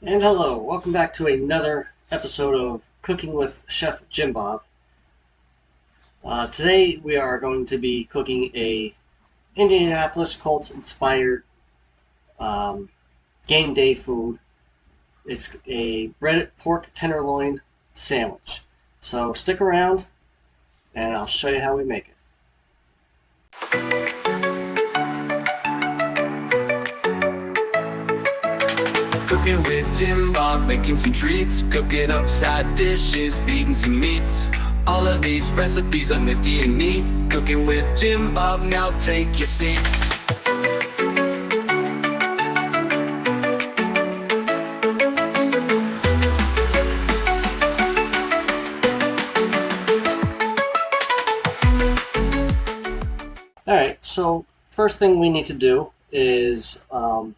And hello, welcome back to another episode of Cooking with Chef Jim Bob. Today we are going to be cooking a Indianapolis Colts inspired game day food. It's a breaded pork tenderloin sandwich. So stick around and I'll show you how we make it. Cooking with Jim Bob, making some treats, cooking up side dishes, beating some meats. All of these recipes are nifty and neat. Cooking with Jim Bob, now take your seats. Alright, so first thing we need to do is have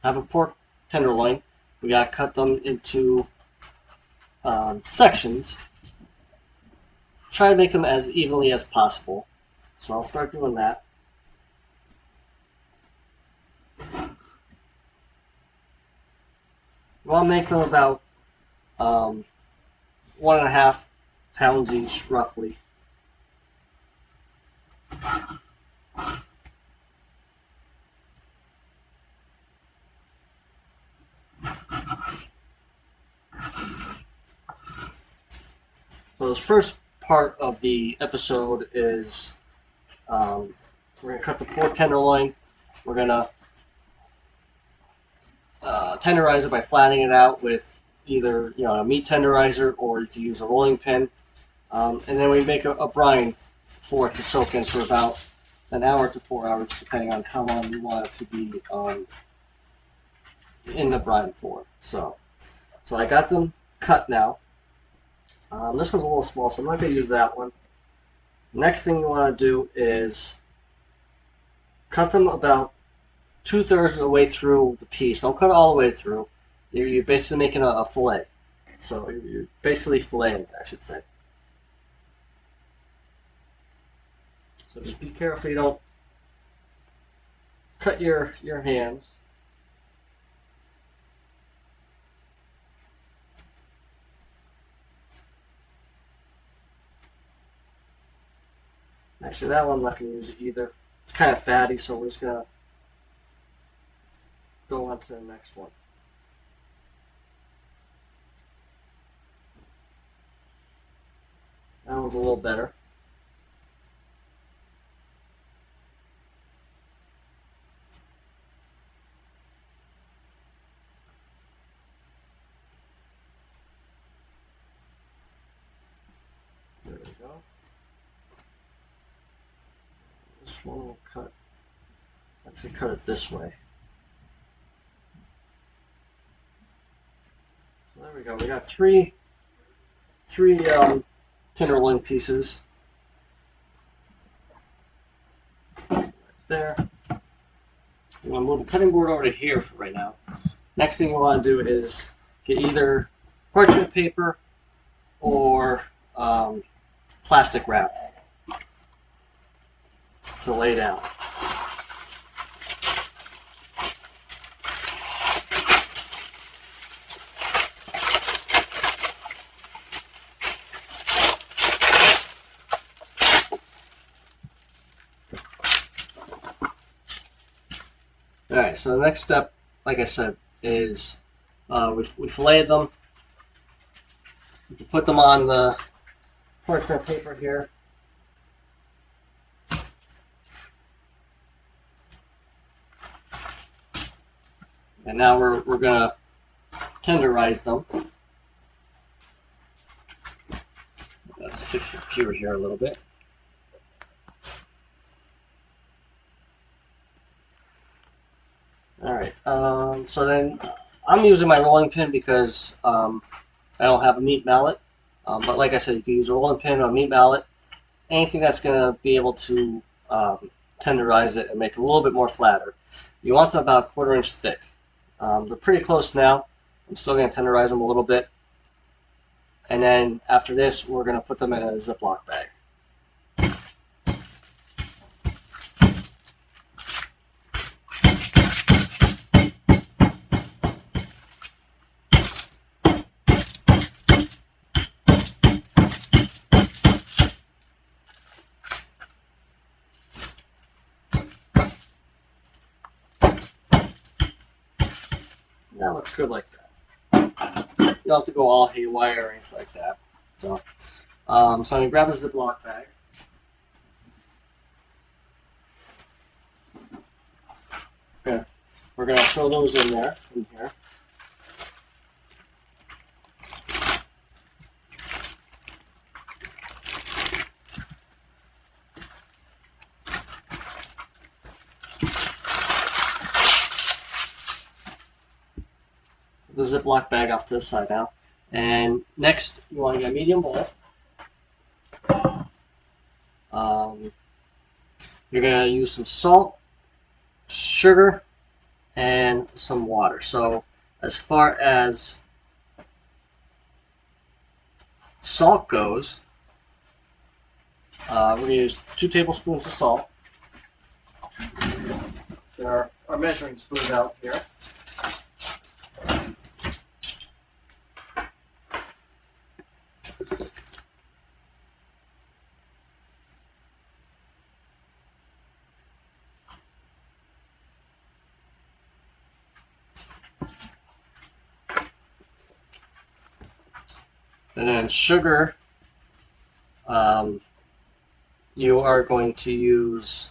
a pork tenderloin. We gotta cut them into sections. Try to make them as evenly as possible. So I'll start doing that. I'll make them about 1.5 pounds each, roughly. So this first part of the episode is we're going to cut the pork tenderloin. We're going to tenderize it by flattening it out with either a meat tenderizer, or you can use a rolling pin. And then we make a brine for it to soak in for about an hour to 4 hours, depending on how long you want it to be in the brine for. So I got them cut now. This one's a little small, so I'm not going to use that one. Next thing you want to do is cut them about 2/3 of the way through the piece. Don't cut it all the way through. You're basically making a fillet. So you're basically filleting, I should say. So just be careful you don't cut your hands. Actually, that one I'm not going to use it either. It's kind of fatty, so we're just going to go on to the next one. That one's a little better. There we go. This one will cut. Actually, cut it this way. So there we go. We got three tenderloin pieces. Right there. I'm going to move the cutting board over to here for right now. Next thing you want to do is get either parchment paper or plastic wrap to lay down. Alright, so the next step, like I said, is we filleted them. You can put them on the parchment paper here. And now we're going to tenderize them. Let's fix the computer here a little bit. Alright, so then I'm using my rolling pin because I don't have a meat mallet. But like I said, you can use a rolling pin or a meat mallet. Anything that's going to be able to tenderize it and make it a little bit more flatter. You want them about 1/4 inch thick. They're pretty close now. I'm still going to tenderize them a little bit. And then after this, we're going to put them in a Ziploc bag. That looks good like that. You don't have to go all haywire or anything like that. So, so I'm going to grab a Ziploc bag. Okay. We're going to throw those in there, in here. The Ziploc bag off to the side now. And next, you want to get a medium bowl. You're going to use some salt, sugar, and some water. So as far as salt goes, we're going to use 2 tablespoons of salt. There are our measuring spoons out here. And then sugar, you are going to use,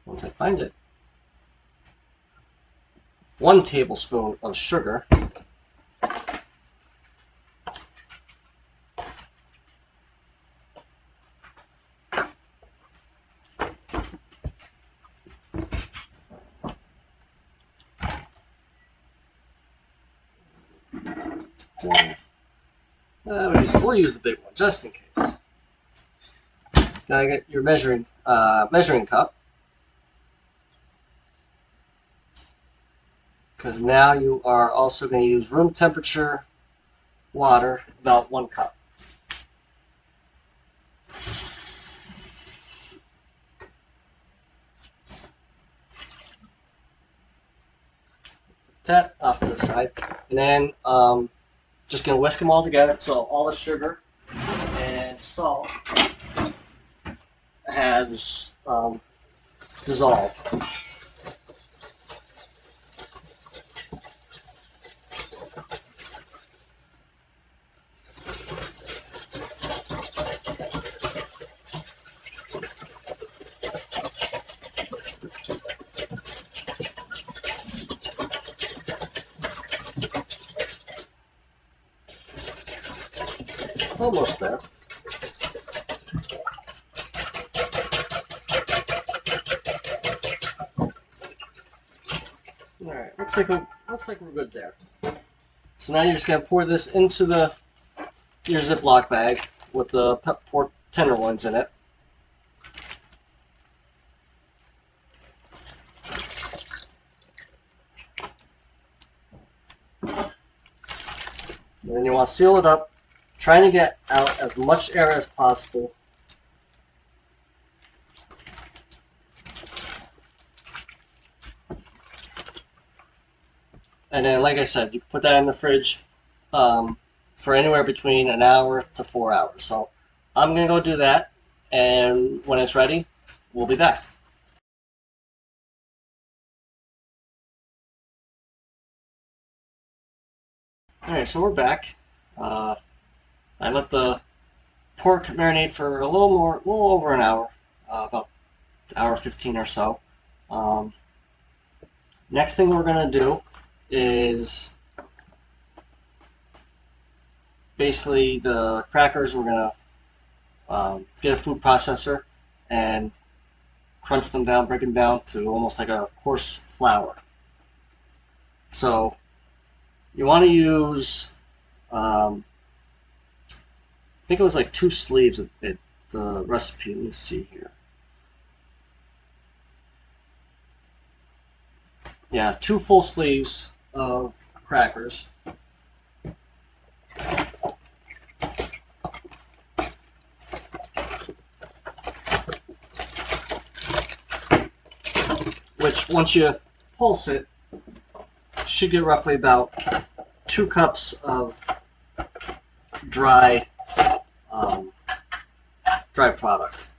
once I find it, 1 tablespoon of sugar. We'll use the big one just in case. Gotta get your measuring cup, because now you are also going to use room temperature water, about 1 cup. That off to the side, and then just going to whisk them all together so all the sugar and salt has dissolved. Almost there. All right, looks like we're good there. So now you're just gonna pour this into your Ziploc bag with the pork tenderloins in it. And then you want to seal it up, trying to get out as much air as possible. And then, like I said, you put that in the fridge for anywhere between an hour to 4 hours. So I'm going to go do that, and when it's ready, we'll be back. Alright, so we're back. I let the pork marinate for a little over an hour, about an hour 15 or so. Next thing we're going to do is basically the crackers. We're going to get a food processor and crunch them down, break them down to almost like a coarse flour. So you want to use, I think it was like 2 sleeves at the recipe. Let me see here. Yeah, 2 full sleeves of crackers. Which, once you pulse it, should get roughly about 2 cups of dry product.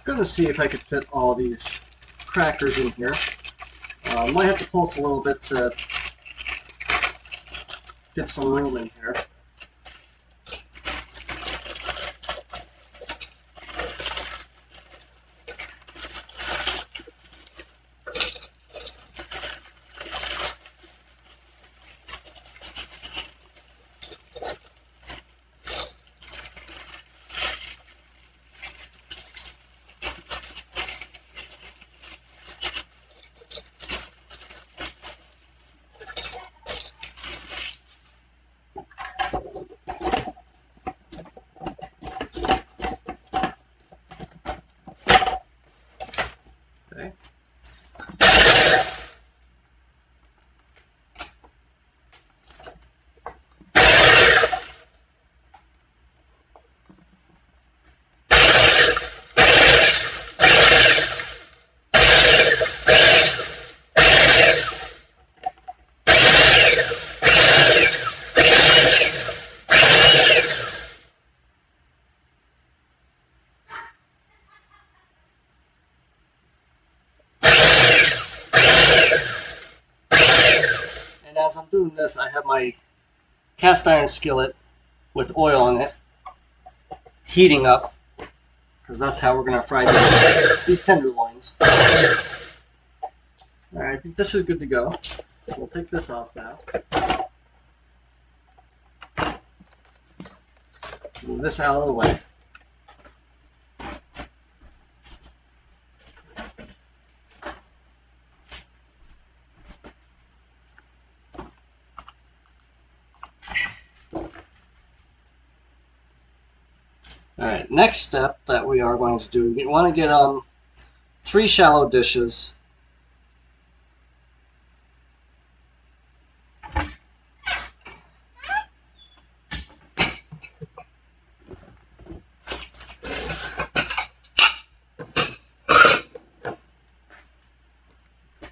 going to see if I could fit all these crackers in here. Might have to pulse a little bit to get some room in here. Okay. And as I'm doing this, I have my cast iron skillet with oil in it, heating up, because that's how we're going to fry these tenderloins. Alright, I think this is good to go. We'll take this off now. Move this out of the way. Alright, next step that we are going to do, we want to get 3 shallow dishes.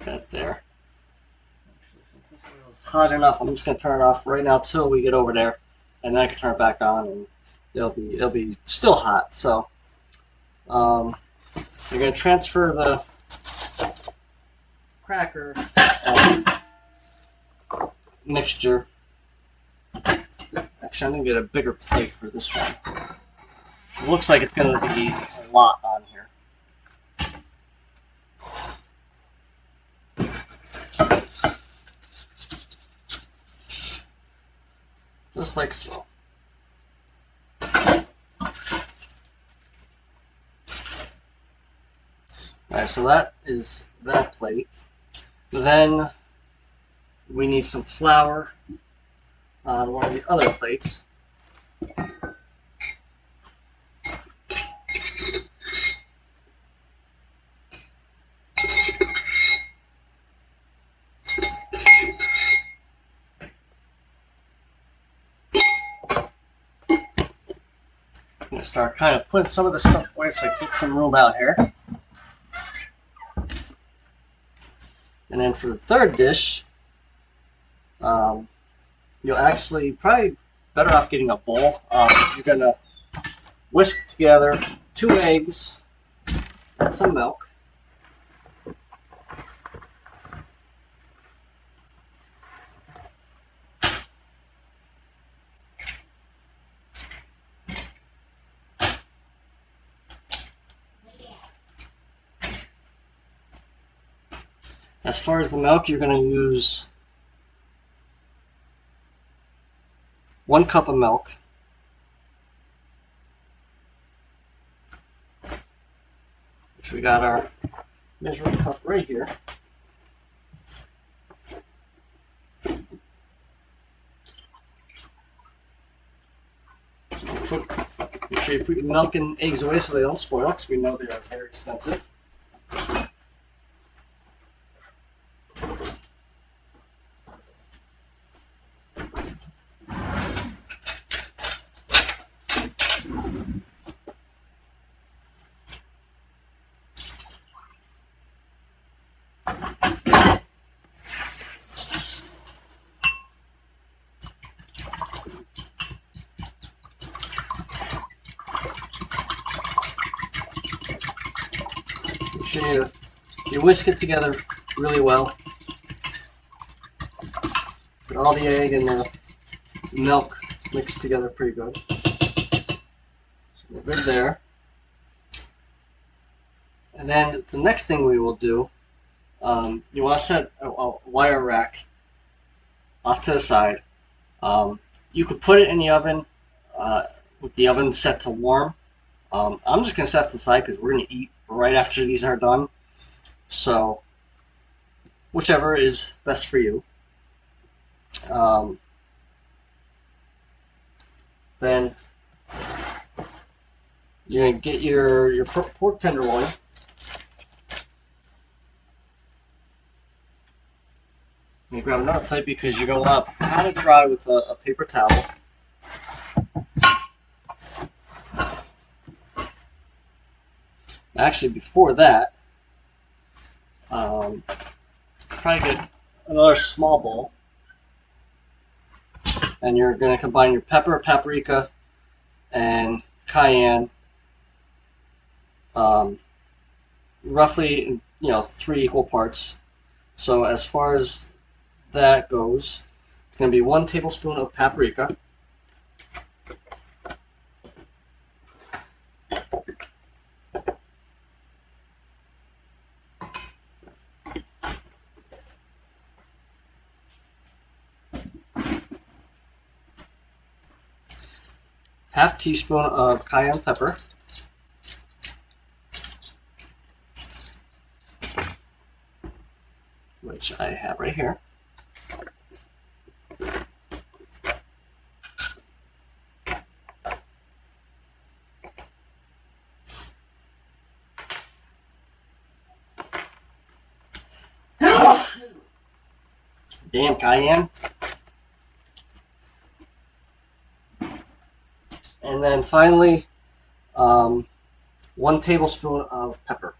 That there. Actually, since this oil is hot enough, I'm just going to turn it off right now till we get over there, and then I can turn it back on, and it'll be still hot. So you're going to transfer the cracker mixture. Actually, I'm going to get a bigger plate for this one. It looks like it's going to be a lot on here. Just like so. Alright, so that is that plate. Then we need some flour on one of the other plates. I'm going to start kind of putting some of this stuff away so I get some room out here. And then for the third dish, you'll actually probably better off getting a bowl. You're going to whisk together 2 eggs and some milk. As far as the milk, you're going to use 1 cup of milk, which we got our measuring cup right here. Make sure you put your milk and eggs away so they don't spoil, because we know they are very expensive. sure you whisk it together really well. Get all the egg and the milk mixed together pretty good. So we're good there. And then the next thing we will do, you want to set a wire rack off to the side. You could put it in the oven with the oven set to warm. I'm just going to set it to the side because we're going to eat right after these are done. So whichever is best for you. Then you're going to get your pork tenderloin. You grab another plate because you're going to want to pat it dry with a paper towel. Actually, before that, probably get another small bowl, and you're going to combine your pepper, paprika, and cayenne, roughly 3 equal parts. So as far as that goes, it's going to be 1 tablespoon of paprika, half teaspoon of cayenne pepper, which I have right here. Damn cayenne. And then finally, 1 tablespoon of pepper.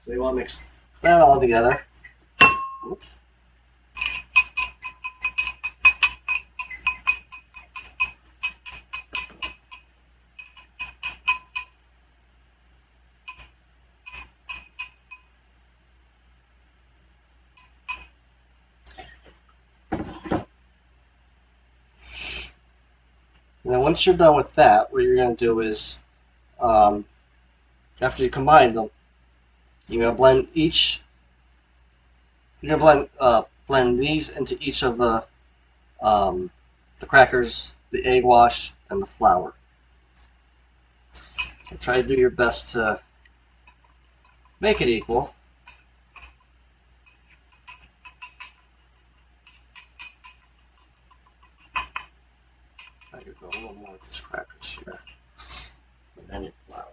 So you want to mix that all together. Oops. And then once you're done with that, what you're going to do is, after you combine them, you're going to blend each. You're going to blend these into each of the crackers, the egg wash, and the flour. So try to do your best to make it equal. I could go a little more with these crackers here, and then your flour.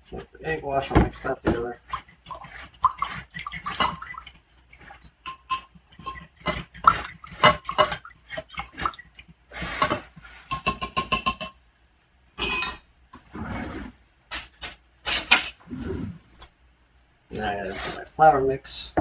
So with the egg wash, I'll mix that together. Then I add into my flour mix.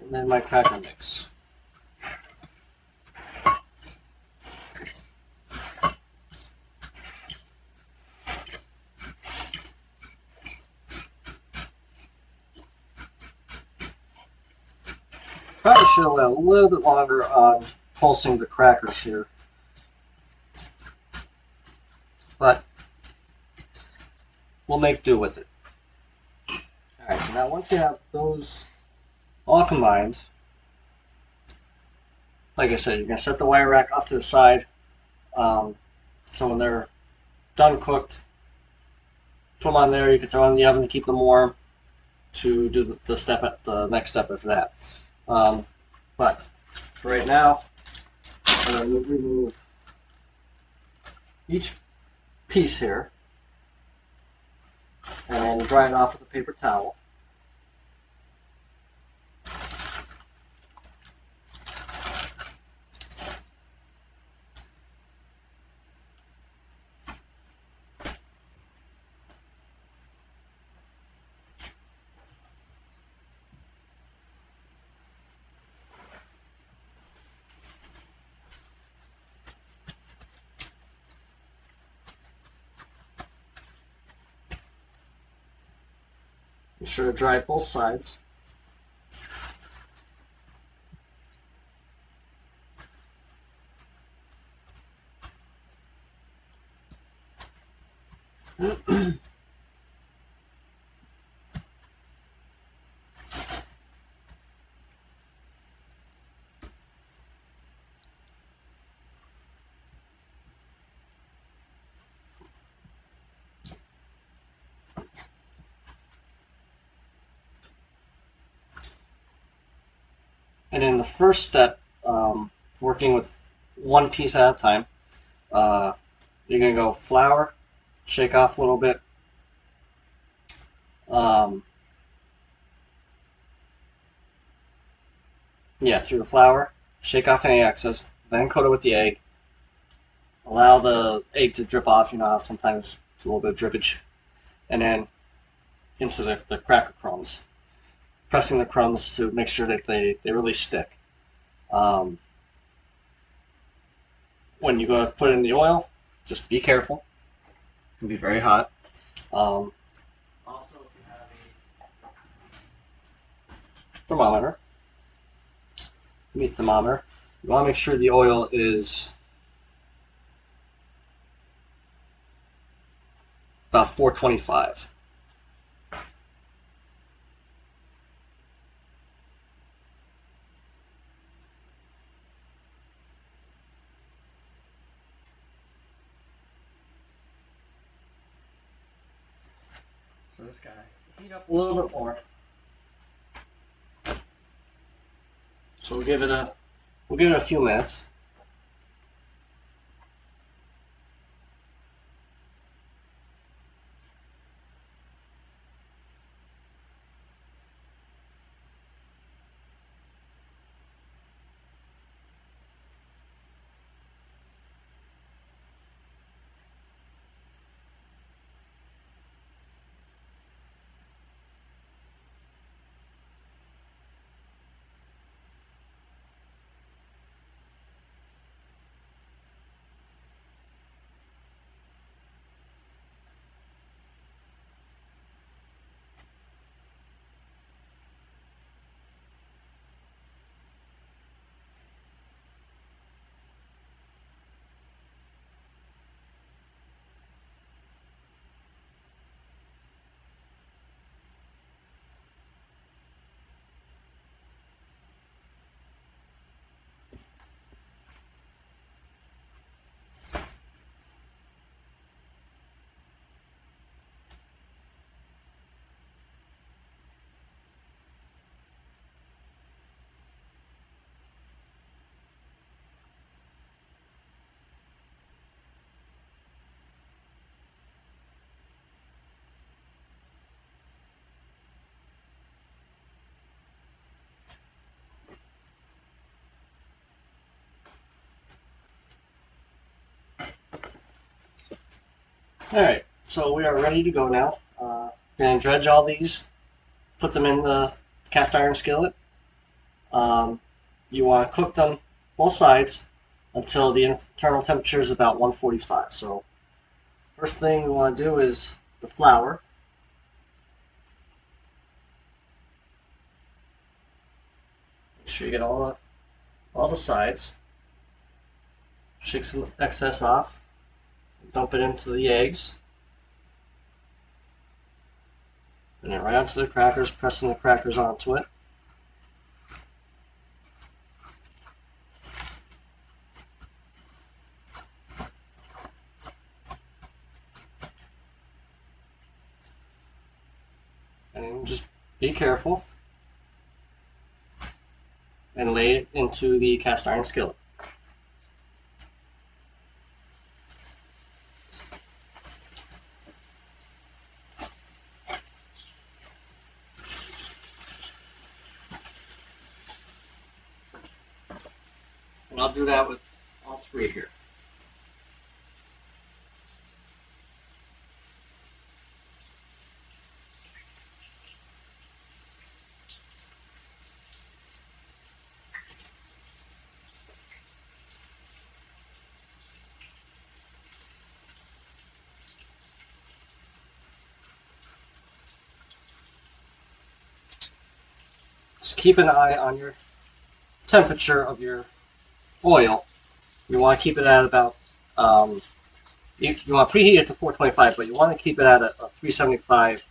And then my cracker mix. Probably should have went a little bit longer on pulsing the crackers here, but we'll make do with it. Alright, so now once you have those all combined, like I said, you're gonna set the wire rack off to the side. So when they're done cooked, put them on there. You can throw them in the oven to keep them warm. To do the next step after that. But for right now, I'm going to remove each piece here and dry it off with a paper towel. Be sure to dry both sides. And in the first step, working with one piece at a time, you're going to go flour, shake off a little bit. Through the flour, shake off any excess, then coat it with the egg. Allow the egg to drip off, you know how sometimes it's a little bit of drippage. And then into the cracker crumbs. Pressing the crumbs to make sure that they really stick. When you go to put it in the oil, just be careful. It can be very hot. Also, if you have a thermometer, meat thermometer, you want to make sure the oil is about 425. So this guy, heat up a little bit more. So we'll give it a few minutes. Alright, so we are ready to go now. Going to dredge all these, put them in the cast iron skillet. You want to cook them both sides until the internal temperature is about 145. So first thing we want to do is the flour. Make sure you get all the sides. Shake some excess off. Dump it into the eggs. And then right onto the crackers, pressing the crackers onto it. Just be careful and lay it into the cast iron skillet. And I'll do that with all three here. Just keep an eye on your temperature of your oil. You want to keep it at about, you want to preheat it to 425, but you want to keep it at a 375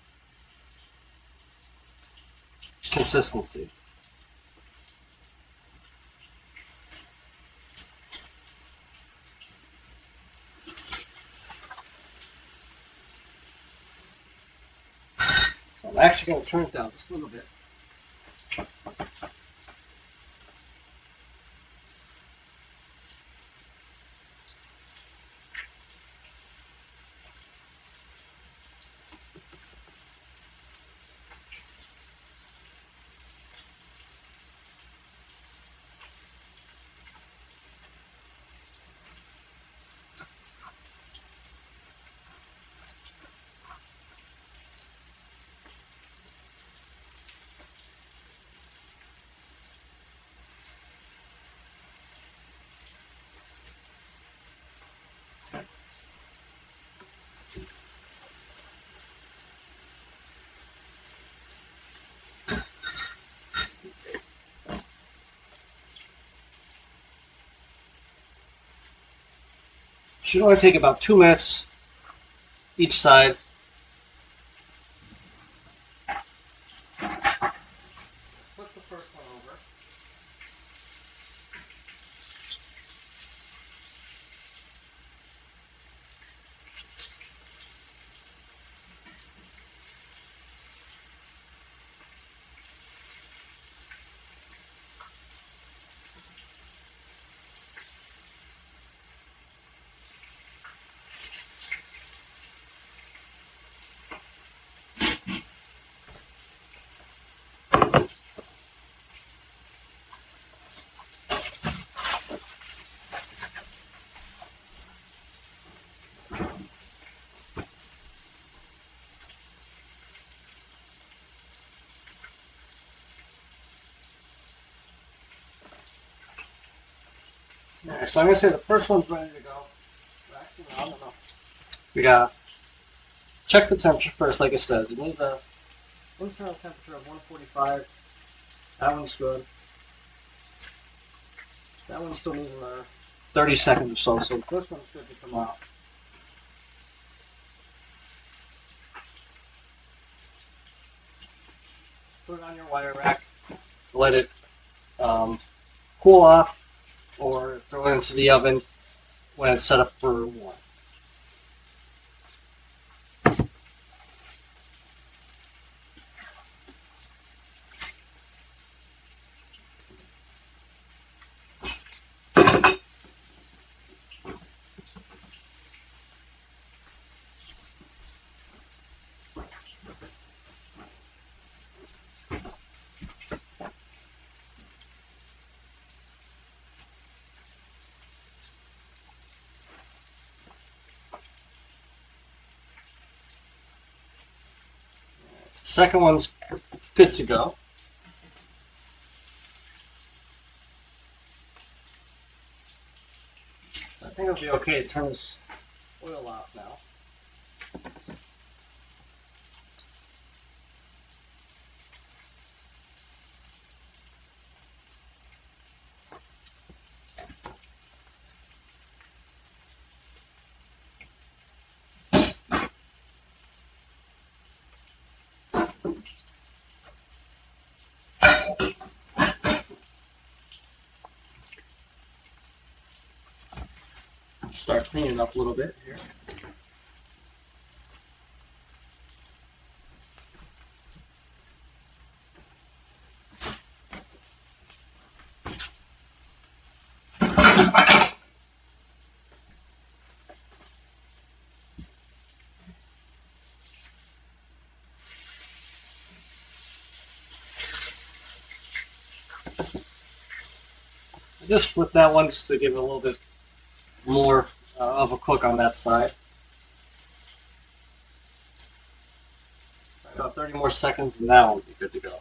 consistency. So I'm actually going to turn it down just a little bit. Should only take about 2 minutes each side. Flip the first one over. Alright, so I'm going to say the first one's ready to go. Actually, no, I don't know. We got to check the temperature first, like I said. We need the internal temperature of 145. That one's good. That one's still needs another 30 seconds or so, so the first one's good to come out. Put it on your wire rack, let it cool off, or throw it into the oven when it's set up for warm. Second one's good to go. I think it'll be okay to turn this oil off now. Start cleaning up a little bit here. I just flip that one just to give it a little bit more of a cook on that side. About 30 more seconds and that will be good to go.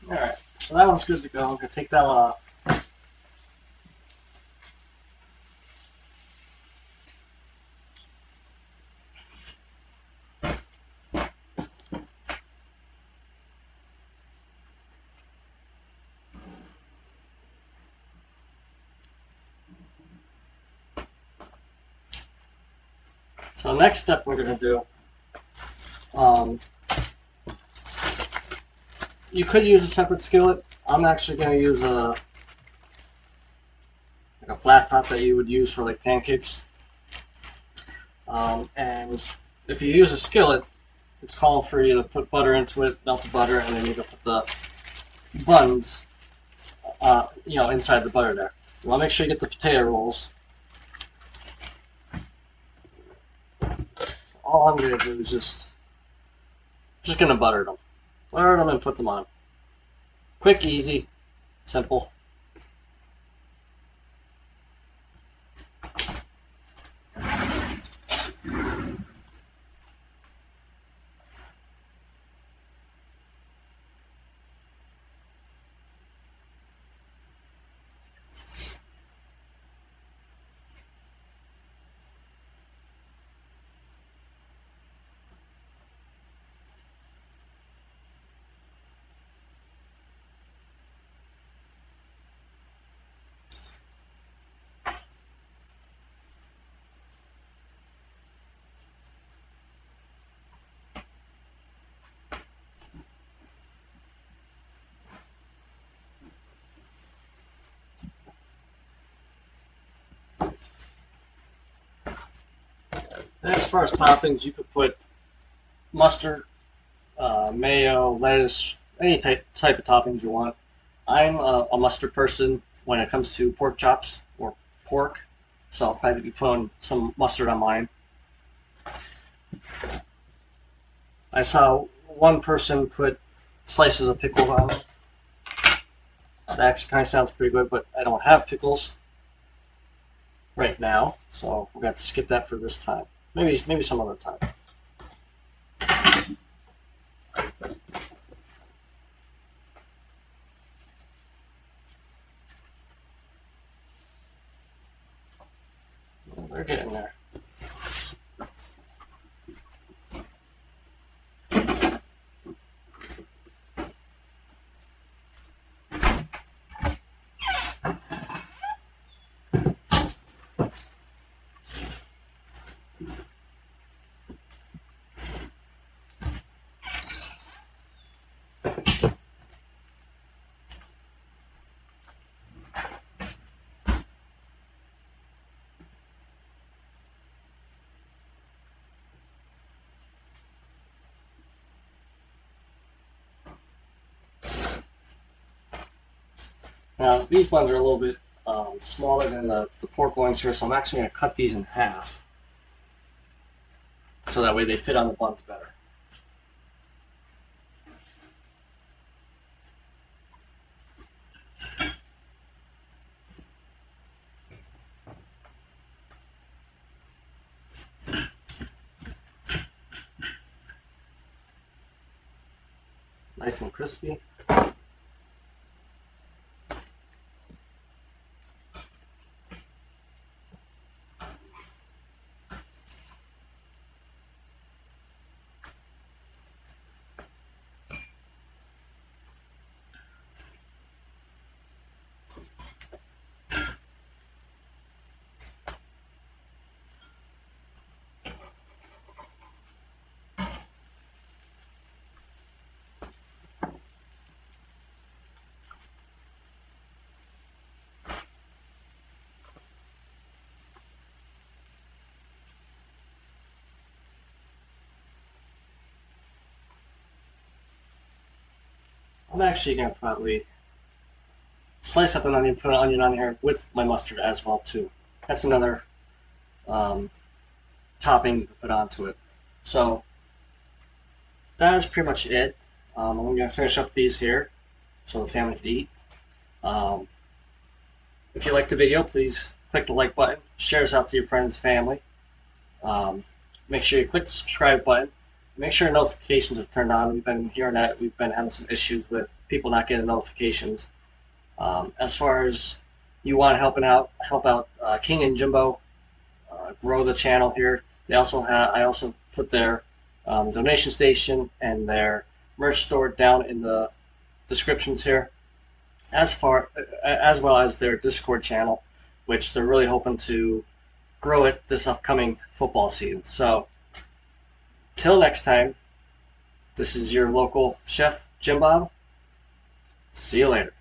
Alright, so that one's good to go. I'm going to take that one off. So next step we're going to do, you could use a separate skillet. I'm actually going to use a flat top that you would use for like pancakes. And if you use a skillet, it's calling for you to put butter into it, melt the butter, and then you can put the buns, inside the butter there. You want to make sure you get the potato rolls. All I'm going to do is just going to butter them. Butter them and put them on. Quick, easy, simple. And as far as toppings, you could put mustard, mayo, lettuce, any type of toppings you want. I'm a mustard person when it comes to pork chops or pork, so I'll probably be putting some mustard on mine. I saw one person put slices of pickles on it. That actually kind of sounds pretty good, but I don't have pickles right now, so we're going to have to skip that for this time. Maybe some other time. They're getting there. Now, these buns are a little bit smaller than the pork loins here, so I'm actually going to cut these in half so that way they fit on the buns better. Nice and crispy. I'm actually gonna probably slice up an onion, put an onion on here with my mustard as well too. That's another um, topping to put onto it. So that is pretty much it. I'm gonna finish up these here so the family can eat. Um, if you liked the video, please click the like button, share this out to your friends, family. Make sure you click the subscribe button. Make sure notifications are turned on. We've been hearing that we've been having some issues with people not getting notifications. As far as you want help out King and Jimbo grow the channel here. They also have I also put their donation station and their merch store down in the descriptions here, as well as their Discord channel, which they're really hoping to grow it this upcoming football season. So, till next time, this is your local chef, Jim Bob. See you later.